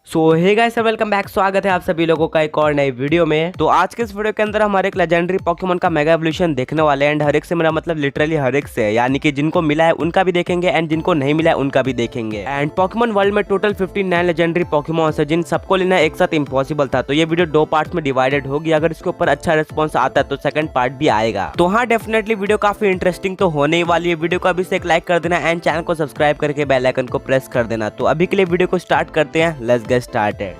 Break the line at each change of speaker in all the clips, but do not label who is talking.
सो hey guys welcome back. स्वागत है आप सभी लोगों का एक और नई वीडियो में। तो आज के इस वीडियो के अंदर हमारे एक लेजेंडरी पोकेमॉन का मेगा एवोल्यूशन देखने वाले हैं। एंड हर एक से मेरा मतलब लिटरली हर एक से, यानी कि जिनको मिला है उनका भी देखेंगे एंड जिनको नहीं मिला है उनका भी देखेंगे। एंड पोकेमॉन वर्ल्ड में टोटल 59 लेजेंडरी पोकेमॉन है जिन सबको लेना एक साथ इम्पॉसिबल था। तो ये वीडियो दो पार्ट्स में डिवाइडेड होगी। अगर इसके ऊपर अच्छा रिस्पॉन्स आता है तो सेकंड पार्ट भी आएगा। तो हाँ, डेफिनेटली वीडियो काफी इंटरेस्टिंग तो होने ही वाली है। वीडियो को अभी से एक लाइक कर देना एंड चैनल को सब्सक्राइब करके बेल आइकन को प्रेस कर देना। तो अभी के लिए वीडियो को स्टार्ट करते हैं। Let's get started.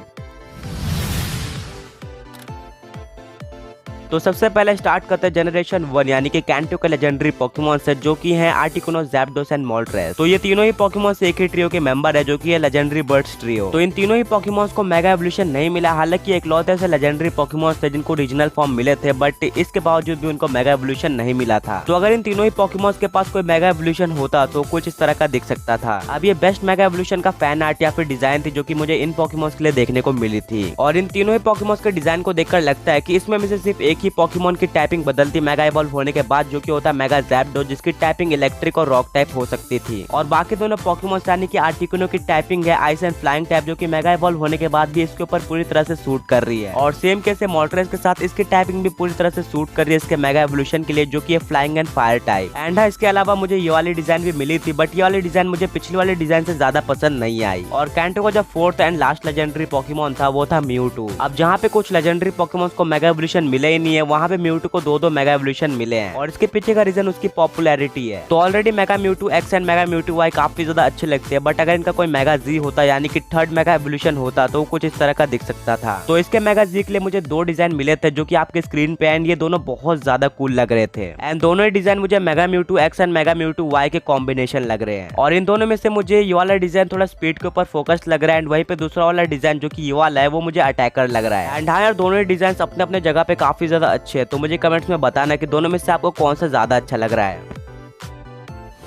तो सबसे पहले स्टार्ट करते हैं जनरेशन 1 यानी कि कैंटो के लेजेंडरी पोकेमॉन से, जो कि हैं आर्टिकुनो, ज़ैप्डोस एंड मोल्ट्रेस। तो ये तीनों ही पोकेमॉन एक ही ट्रियो के मेंबर है, जो कि है लेजेंडरी बर्ड्स ट्रियो। तो इन तीनों ही पोकेमॉन को मेगा एवोल्यूशन नहीं मिला। हालांकि इकलौते से लेजेंडरी पोकेमॉन थे जिनको रीजनल फॉर्म मिले थे, बट इसके बावजूद भी उनको मेगा एवोल्यूशन नहीं मिला था। तो अगर इन तीनों ही पोकेमॉन के पास कोई मेगा एवोल्यूशन होता तो कुछ इस तरह का दिख सकता था। अब ये बेस्ट मेगा एवोल्यूशन का फैन आर्ट या फिर डिजाइन थी जो कि मुझे इन पोकेमॉन के लिए देखने को मिली थी। और इन तीनों ही पोकेमॉन के डिजाइन को देखकर लगता है कि इसमें से सिर्फ एक ही पोकेमॉन की टाइपिंग बदलती मेगा इवॉल्व होने के बाद, जो कि होता है मेगा ज़ैप्डोस, जिसकी टाइपिंग इलेक्ट्रिक और रॉक टाइप हो सकती थी। और बाकी दोनों पोकेमॉन यानी कि आर्टिकुनो की टाइपिंग है आइस एंड फ्लाइंग टाइप, जो कि मेगा इवॉल्व होने के बाद भी इसके ऊपर पूरी तरह से सूट कर रही है। और सेम कैसे मोल्ट्रेस के साथ इसकी टाइपिंग भी पूरी तरह से सूट कर रही है इसके मेगा एवोल्यूशन के लिए, जो कि flying and fire type. And इसके अलावा मुझे ये वाली डिजाइन भी मिली थी, बट ये वाली डिजाइन मुझे पिछली वाली डिजाइन से ज्यादा पसंद नहीं आई। और कैंटो का जो fourth and last legendary Pokemon था वो था म्यूटू। अब जहाँ पे कुछ लेजेंडरी पोकेमॉन को मेगा एवोल्यूशन मिले ही नहीं है, वहाँ पे म्यूटू को दो मेगा एवोल्यूशन मिले हैं। और इसके पीछे का रीजन उसकी पॉपुलैरिटी है। तो already Mega Mewtwo X and Mega Mewtwo Y काफी ज्यादा अच्छे लगते हैं, बट अगर इनका कोई मेगा जी होता यानी कि थर्ड मेगा एवोल्यूशन होता तो कुछ इस तरह का दिख सकता था। तो इसके मेगा जी के लिए मुझे दो डिजाइन मिले थे जो कि आपके स्क्रीन पे, एंड ये दोनों बहुत ज्यादा कूल लग रहे थे। एंड दोनों ही डिजाइन मुझे Mega Mewtwo X and Mega Mewtwo Y के कॉम्बिनेशन लग रहे हैं। और इन दोनों में से मुझे ये वाला डिजाइन थोड़ा स्पीड के ऊपर फोकस लग रहा है, एंड वहीं पे दूसरा वाला डिजाइन जो कि ये वाला है वो मुझे अटैकर लग रहा है। एंड हाँ यार, दोनों ही डिजाइन अपने अपने जगह पे काफी ज्यादा अच्छे हैं। तो मुझे कमेंट्स में बताना कि दोनों में से आपको कौन सा ज्यादा अच्छा लग रहा है।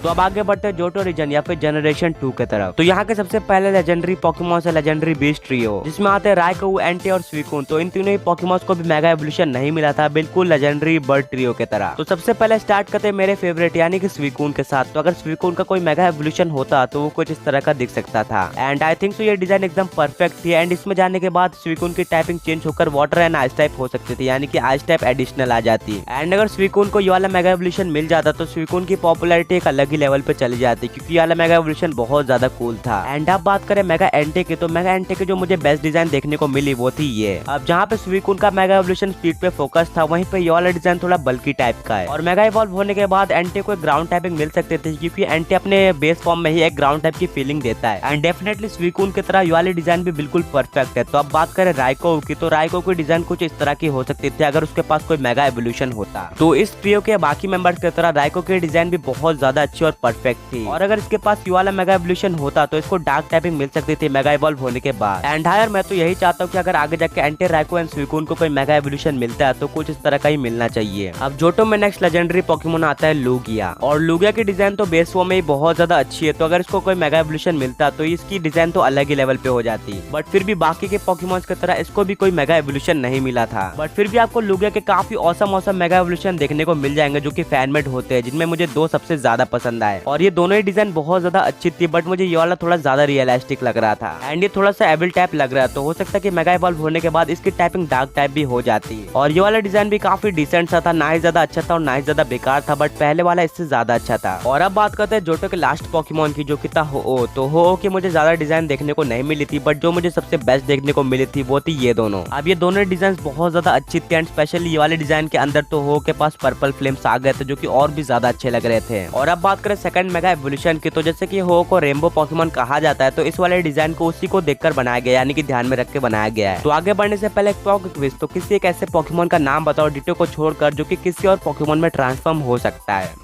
तो अब आगे बढ़ते हैं जोटो रीजन या फिर जनरेशन 2 के तरफ। तो यहाँ के सबसे पहले लेजेंडरी पोकेमॉन है लेजेंडरी बीस्ट ट्रियो, जिसमें आते हैं राइको, एंटे और स्वीकून। तो इन तीनों ही पोकेमॉन को भी मेगा एवोल्यूशन नहीं मिला था, बिल्कुल लेजेंडरी बर्ड ट्रियो के तरह। तो सबसे पहले स्टार्ट करते हैं मेरे फेवरेट यानी कि स्वीकून के साथ। तो अगर स्वीकून का कोई मेगा एवोल्यूशन होता तो वो कुछ इस तरह का दिख सकता था। एंड आई थिंक सो ये डिजाइन एकदम परफेक्ट थी। एंड इसमें जाने के बाद स्वीकून की टाइपिंग चेंज होकर वाटर एंड आइस टाइप हो सकती थी, यानी कि आइस टाइप एडिशनल आ जाती। एंड अगर स्वीकून को ये वाला मेगा एवोल्यूशन मिल जाता तो स्वीकून की पॉपुलैरिटी एक अलग ही लेवल पे चली जाती, क्योंकि ये वाला मेगा एवोल्यूशन बहुत ज्यादा कूल था। एंड अब बात करें मेगा एंटे की, तो मेगा एंटे की जो मुझे बेस्ट डिजाइन देखने को मिली वो थी ये। अब जहाँ पे स्वीकून का मेगा एवोल्यूशन स्पीड पे फोकस था, वहीं पे ये वाला डिजाइन थोड़ा बल्की टाइप का है। और मेगा इवॉल्व होने के बाद एंटे को एक ग्राउंड टाइपिंग मिल सकते थे, क्योंकि एंटे अपने बेस फॉर्म में ही एक ग्राउंड टाइप की फीलिंग देता है। एंड डेफिनेटली स्वीकून की तरह ये वाली डिजाइन भी बिल्कुल परफेक्ट है। तो अब बात करें राइको की, तो राइको की डिजाइन कुछ इस तरह की हो सकती थी अगर उसके पास कोई मेगा एवोल्यूशन होता। तो इस ट्रियो के बाकी मेंबर्स की तरह राइको की डिजाइन भी बहुत ज्यादा अच्छी और परफेक्ट थी। और अगर इसके पास ये वाला मेगा एवोल्यूशन होता तो इसको डार्क टाइपिंग मिल सकती थी मेगा इवॉल्व होने के बाद। एंड हायर मैं तो यही चाहता हूँ कि अगर आगे जाके एंटे राइको एंड स्वीकून को कोई मेगा एवोल्यूशन मिलता है तो कुछ इस तरह का ही मिलना चाहिए। अब जोटो में नेक्स्ट लेजेंडरी पोकेमॉन आता है लुगिया। और लुगिया की डिजाइन तो बेस फॉर्म में ही बहुत ज्यादा अच्छी है। तो अगर इसको कोई मेगा एवोल्यूशन मिलता तो इसकी डिजाइन तो अलग ही लेवल पे हो जाती। बट फिर भी बाकी के पोकेमॉन की तरह इसको भी कोई मेगा एवोल्यूशन नहीं मिला था। बट फिर भी आपको लुगिया के काफी औसम मेगा एवोल्यूशन देखने को मिल जाएंगे, जो कि फैन मेड होते हैं, जिनमें मुझे दो सबसे ज्यादा पसंद आए। और ये दोनों ही डिजाइन बहुत ज्यादा अच्छी थी, बट मुझे ये वाला थोड़ा ज्यादा रियलिस्टिक लग रहा था। एंड ये थोड़ा सा एविल टाइप लग रहा है, तो हो सकता है कि मेगा इवॉल्व होने के बाद इसकी टाइपिंग डार्क टाइप भी हो जाती। और ये वाला डिजाइन भी काफी डिसेंट सा था, ना ही ज्यादा अच्छा था और ना ही ज्यादा बेकार था, बट पहले वाला इससे ज्यादा अच्छा था। और अब बात करते हैं जोटो के लास्ट पोकेमॉन की, जो कि था हो। तो हो की मुझे ज्यादा डिजाइन देखने को नहीं मिली थी, बट जो मुझे सबसे बेस्ट देखने को मिली थी वो थी ये दोनों। अब ये दोनों डिजाइन बहुत ज्यादा अच्छी थी। एंड स्पेशली ये वाले डिजाइन के अंदर तो हो के पास पर्पल फ्लेम्स आ गए थे, जो कि और भी ज्यादा अच्छे लग रहे थे। और अब बात करें सेकंड मेगा एवोल्यूशन की, तो जैसे कि हो को रेनबो पोकेमॉन कहा जाता है, तो इस वाले डिजाइन को उसी को देखकर बनाया गया, यानी कि ध्यान में रख के बनाया गया है। तो आगे बढ़ने से पहले एक पॉक क्विज, तो किसी एक ऐसे पोकेमॉन का नाम बताओ डिटो को छोड़कर जो कि किसी और पोकेमॉन में ट्रांसफॉर्म हो सकता है।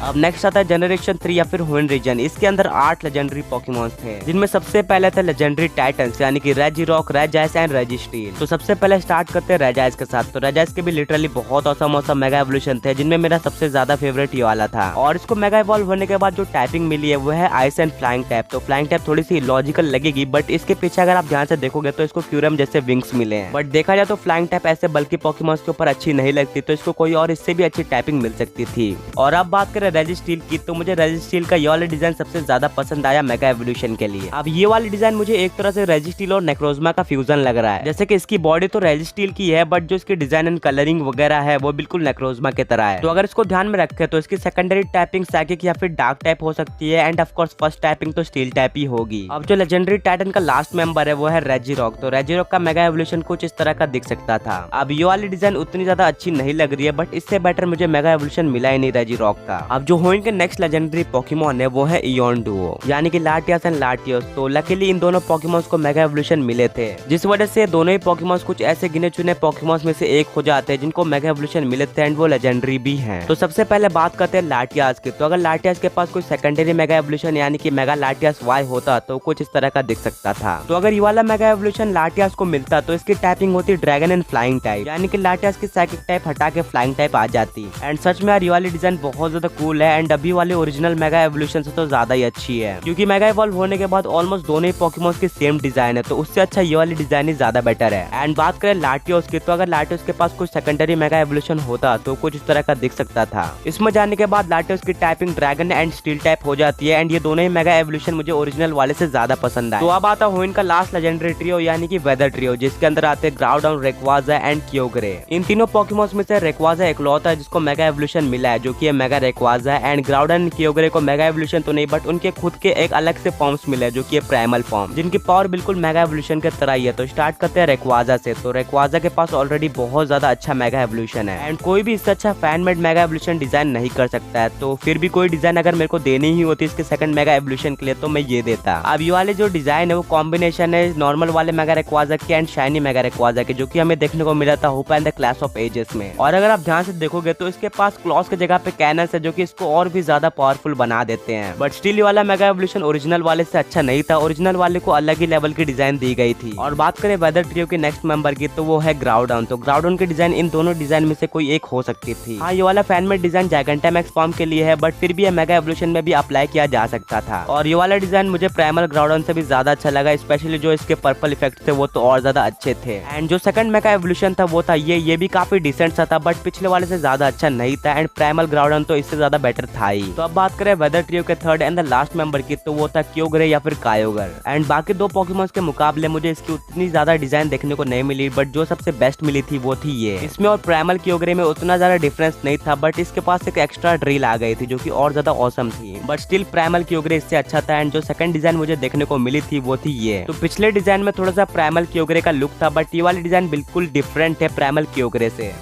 अब नेक्स्ट आता है जनरेशन 3 या फिर हुइन रीजन। इसके अंदर 8 लेजेंडरी पोकेमॉन्स थे, जिनमें सबसे पहले थे लेजेंडरी टाइटन्स यानी कि रेजिरॉक, रेजाइस एंड रेजिस्टील। तो सबसे पहले स्टार्ट करते हैं रेजाइस के साथ। तो रेजाइस के भी लिटरली बहुत औसम मेगा एवोल्यूशन थे, जिनमें मेरा सबसे ज्यादा फेवरेट ये वाला था। और इसको मेगा इवॉल्व होने के बाद जो टाइपिंग मिली है वो है आइस एंड फ्लाइंग टाइप। तो फ्लाइंग टाइप थोड़ी सी लॉजिकल लगेगी, बट इसके पीछे अगर आप ध्यान से देखोगे तो इसको क्यूरम जैसे विंग्स मिले हैं। बट देखा जाए तो फ्लाइंग टाइप ऐसे बल्कि पोकेमॉन्स के ऊपर अच्छी नहीं लगती, तो इसको कोई और इससे भी अच्छी टाइपिंग मिल सकती थी। और अब बात करें रेजिस्टील की, तो मुझे रेजिस्टील का ये वाला डिजाइन सबसे ज्यादा पसंद आया मेगा एवोल्यूशन के लिए। अब ये वाली डिजाइन मुझे एक तरह से रेजिस्टील और नेक्रोजमा का फ्यूजन लग रहा है। जैसे कि इसकी बॉडी तो रेजिस्टील की है, बट जो इसकी डिजाइन एंड कलरिंग वगैरह है वो बिल्कुल नेक्रोजमा की तरह है। तो अगर इसको ध्यान में रखे तो इसकी सेकेंडरी टाइपिंग साइकिक या फिर डार्क टाइप हो सकती है, end of course first typing तो स्टील टाइप ही होगी। अब जो लेजेंडरी टाइटन का लास्ट मेंबर है वो है रेजिरॉक। तो रेजिरॉक का मेगा एवोल्यूशन कुछ इस तरह का दिख सकता था। अब ये वाली डिजाइन उतनी ज्यादा अच्छी नहीं लग रही है, बट इससे बेटर मुझे मेगा एवोल्यूशन मिला ही नहीं रेजिरॉक का। अब जो होइन के नेक्स्ट लेजेंडरी पोकेमॉन है वो है इयोन डुओ यानी कि लाटियास एंड लाटियोस। तो लकीली इन दोनों पोकेमॉन्स को मेगा एवोल्यूशन मिले थे, जिस वजह से दोनों ही पोकेमॉन्स कुछ ऐसे गिने चुने पोकेमॉन्स में से एक हो जाते हैं जिनको मेगा एवोल्यूशन मिले थे, एंड वो लेजेंडरी भी हैं। तो सबसे पहले बात करते हैं लाटियास की। तो अगर लाटियास के पास कोई सेकेंडरी मेगा एवोल्यूशन यानी कि मेगा लाटियास वाई होता तो कुछ इस तरह का दिख सकता था। तो अगर ये वाला मेगा एवोल्यूशन लाटियास को मिलता तो इसकी टाइपिंग होती ड्रैगन एंड फ्लाइंग टाइप, यानी कि लाटियास की साइकिक टाइप हटा के फ्लाइंग टाइप आ जाती। एंड सच में यार ये वाली डिजाइन बहुत ज्यादा कूल है, एंड अभी वाले ओरिजिनल मेगा एवोल्यूशन से तो ज्यादा ही अच्छी है, क्योंकि मेगा इवॉल्व होने के बाद ऑलमोस्ट दोनों ही पोकेमॉन्स की सेम डिजाइन है, तो उससे अच्छा ये वाली डिजाइन ही ज्यादा बेटर है। एंड बात करें लाटियोस की, तो अगर लाटियोस के पास कुछ सेकेंडरी मेगा एवोल्यूशन होता तो कुछ इस तरह का दिख सकता था। इसमें जाने के बाद लाटियोस की typing dragon and steel type हो जाती है, एंड ये दोनों ही मेगा एवोल्यूशन मुझे ओरिजिनल वाले से ज्यादा पसंद आए। तो अब आता है इनका लास्ट लेजेंडरी ट्रियो यानी कि वेदर ट्रियो, जिसके अंदर आते हैं ग्राउडाउन, रेक्वाजा एंड क्योग्रे। इन तीनों पोकेमॉन्स में से रेक्वाजा इकलौता है जिसको मेगा एवोल्यूशन मिला है, जो कि मेगा रेक्वाजा। एंड ग्राउडाउन एंड क्योग्रे को मेगा एवोल्यूशन तो नहीं, बट उनके खुद के एक अलग से फॉर्म्स मिले जो कि प्राइमल फॉर्म, जिनकी पावर बिल्कुल मेगा एवोल्यूशन के तरह ही है। तो स्टार्ट करते हैं रेक्वाजा से। तो रेक्वाजा के पास ऑलरेडी बहुत ज्यादा अच्छा मेगा एवोल्यूशन है, एंड कोई भी इससे अच्छा fan made mega evolution design नहीं कर सकता है। तो फिर भी कोई डिजाइन अगर मेरे को देनी ही होती इसके सेकंड मेगा एवोल्यूशन के लिए तो मैं ये देता। अब ये वाले जो डिजाइन है वो कॉम्बिनेशन है नॉर्मल वाले मेगा रेक्वाजा के एंड शाइनी मेगा रेक्वाजा के, जो कि हमें देखने को मिला था Hoopa and the clash of ages में। और अगर आप ध्यान से देखोगे तो इसके पास क्लॉस की जगह पे कैनस है, जो कि इसको और भी ज्यादा पावरफुल बना देते हैं। बट स्टिल ये वाला मेगा एवोल्यूशन ओरिजिनल वाले से अच्छा नहीं था, ओरिजिनल वाले को अलग ही लेवल की डिजाइन दी गई थी। और बात करें वेदर ट्रियो के नेक्स्ट मेंबर की, तो वो है ग्राउडाउन। तो ग्राउडाउन की डिजाइन इन दोनों डिजाइन में से कोई एक हो सकती थी। हाँ, ये वाला फैन मेड डिजाइन जायगंटामैक्स फॉर्म के लिए है, बट फिर भी ये मेगा एवोल्यूशन में भी अप्लाई किया जा सकता था। और ये वाला डिजाइन मुझे प्राइमल ग्राउडाउन से भी ज्यादा अच्छा लगा, स्पेशली जो इसके पर्पल इफेक्ट थे वो तो और ज्यादा अच्छे थे। एंड जो सेकंड मेगा एवोल्यूशन था वो था ये भी काफी डिसेंट सा था, बट पिछले वाले से ज्यादा अच्छा नहीं था, एंड प्राइमल ग्राउडाउन तो इससे ज्यादा बेटर था ही। तो अब बात करें वेदर ट्रियो के third and the last member की, तो वो था क्योग्रे या फिर कायोगर। एंड बाकी दो पोकेमॉन्स के मुकाबले मुझे इसकी उतनी ज्यादा डिजाइन देखने को नहीं मिली, बट जो सबसे बेस्ट मिली थी वो थी ये। इसमें और प्राइमल क्योग्रे में उतना ज्यादा डिफरेंस नहीं था, बट इसके पास एक एक्स्ट्रा ड्रिल आ गई थी जो कि और ज्यादा ऑसम थी, बट स्टिल प्राइमल क्योग्रे इससे अच्छा था। एंड जो सेकंड डिजाइन मुझे देखने को मिली थी वो थी ये। तो पिछले डिजाइन में थोड़ा सा प्राइमल क्योग्रे का लुक था, बट ये वाली डिजाइन बिल्कुल डिफरेंट है प्राइमल क्योग्रे से।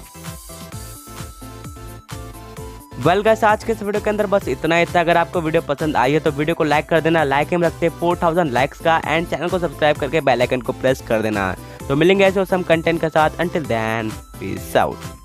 वेल गाइस, आज के इस वीडियो के अंदर बस इतना ही था। अगर आपको वीडियो पसंद आई है तो वीडियो को लाइक कर देना। लाइक हम रखते हैं 4000 लाइक्स का, एंड चैनल को सब्सक्राइब करके बेल आइकन को प्रेस कर देना। तो मिलेंगे ऐसे ऑसम कंटेंट के साथ। Until then, peace out.